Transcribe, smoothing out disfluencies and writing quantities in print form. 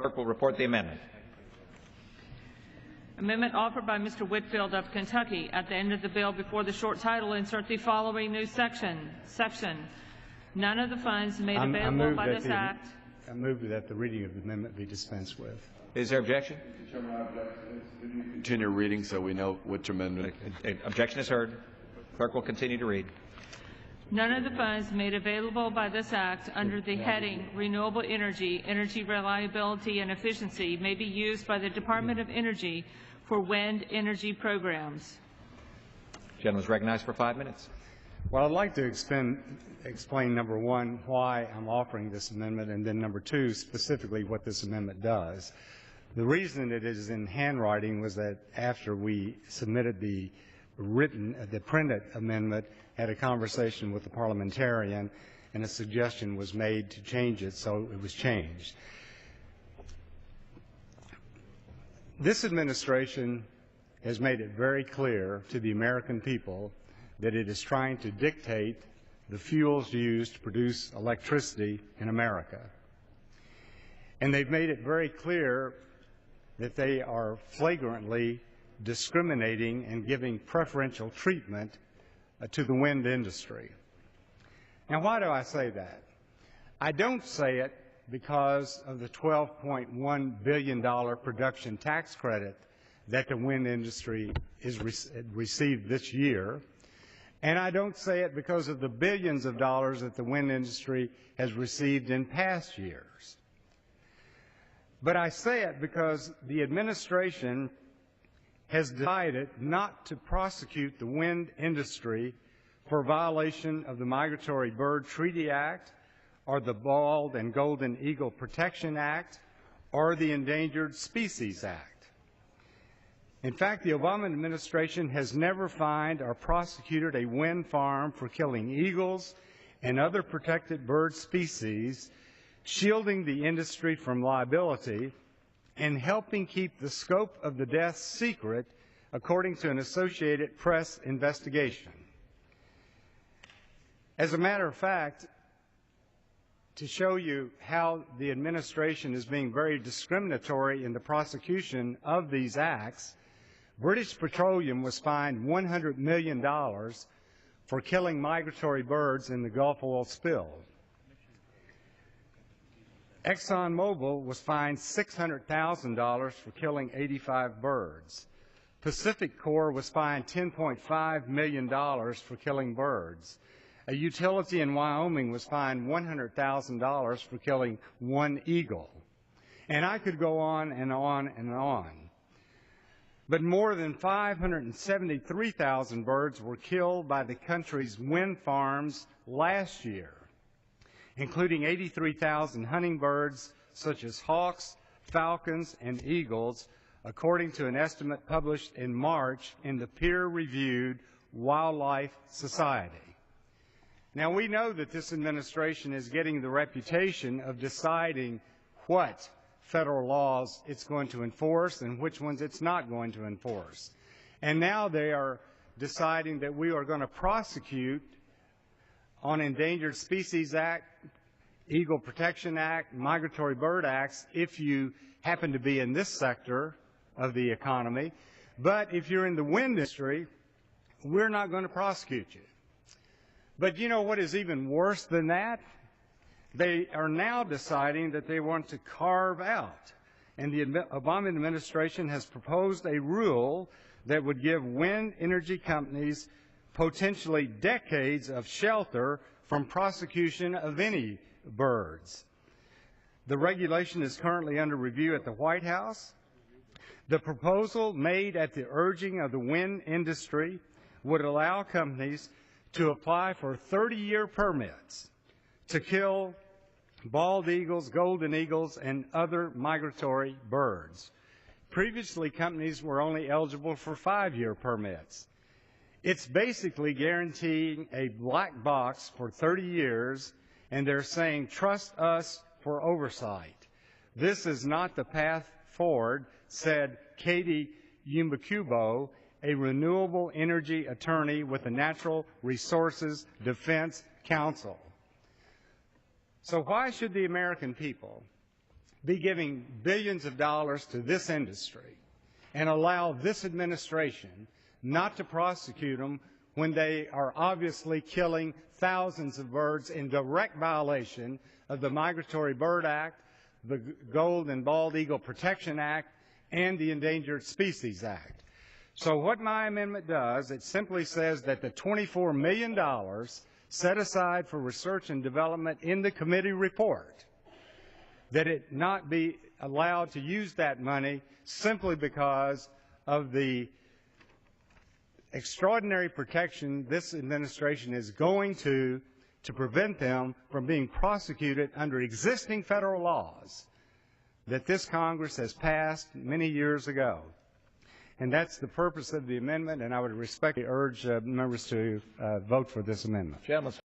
Clerk will report the amendment. Amendment offered by Mr. Whitfield of Kentucky. At the end of the bill, before the short title, insert the following new section. None of the funds made available by this Act. I move that the reading of the amendment be dispensed with. Is there objection? Continue reading so we know which amendment. Objection is heard. Clerk will continue to read. None of the funds made available by this Act under the heading Renewable Energy, Energy Reliability and Efficiency may be used by the Department of Energy for wind energy programs. The gentleman is recognized for 5 minutes. Well, I'd like to explain, number one, why I'm offering this amendment, and then number two, specifically what this amendment does. The reason it is in handwriting was that after we submitted the printed amendment, had a conversation with the parliamentarian, and a suggestion was made to change it, so it was changed. This administration has made it very clear to the American people that it is trying to dictate the fuels used to produce electricity in America. And they've made it very clear that they are flagrantly discriminating and giving preferential treatment to the wind industry. Now, why do I say that? I don't say it because of the $12.1 billion production tax credit that the wind industry is received this year, and I don't say it because of the billions of dollars that the wind industry has received in past years. But I say it because the administration has decided not to prosecute the wind industry for violation of the Migratory Bird Treaty Act or the Bald and Golden Eagle Protection Act or the Endangered Species Act. In fact, the Obama administration has never fined or prosecuted a wind farm for killing eagles and other protected bird species, shielding the industry from liability and helping keep the scope of the deaths secret, according to an Associated Press investigation. As a matter of fact, to show you how the administration is being very discriminatory in the prosecution of these acts, British Petroleum was fined $100 million for killing migratory birds in the Gulf oil spill. ExxonMobil was fined $600,000 for killing 85 birds. Pacific Corp was fined $10.5 million for killing birds. A utility in Wyoming was fined $100,000 for killing one eagle. And I could go on and on and on. But more than 573,000 birds were killed by the country's wind farms last year, including 83,000 hummingbirds such as hawks, falcons, and eagles, according to an estimate published in March in the peer-reviewed Wildlife Society. Now, we know that this administration is getting the reputation of deciding what federal laws it's going to enforce and which ones it's not going to enforce. And now they are deciding that we are going to prosecute on Endangered Species Act, Eagle Protection Act, Migratory Bird Acts if you happen to be in this sector of the economy. But if you're in the wind industry, we're not going to prosecute you. But you know what is even worse than that? They are now deciding that they want to carve out, and the Obama administration has proposed a rule that would give wind energy companies potentially decades of shelter from prosecution of any birds. The regulation is currently under review at the White House. The proposal, made at the urging of the wind industry, would allow companies to apply for 30-year permits to kill bald eagles, golden eagles, and other migratory birds. Previously, companies were only eligible for 5-year permits. It's basically guaranteeing a black box for 30 years, and they're saying, trust us for oversight. This is not the path forward, said Katie Yumbakubo, a renewable energy attorney with the Natural Resources Defense Council. So why should the American people be giving billions of dollars to this industry and allow this administration not to prosecute them when they are obviously killing thousands of birds in direct violation of the Migratory Bird Act, the Gold and Bald Eagle Protection Act, and the Endangered Species Act. So what my amendment does, it simply says that the $24 million set aside for research and development in the committee report, that it not be allowed to use that money simply because of the extraordinary protection this administration is going to prevent them from being prosecuted under existing federal laws that this Congress has passed many years ago. And that's the purpose of the amendment, and I would respectfully urge members to vote for this amendment. Gentleman's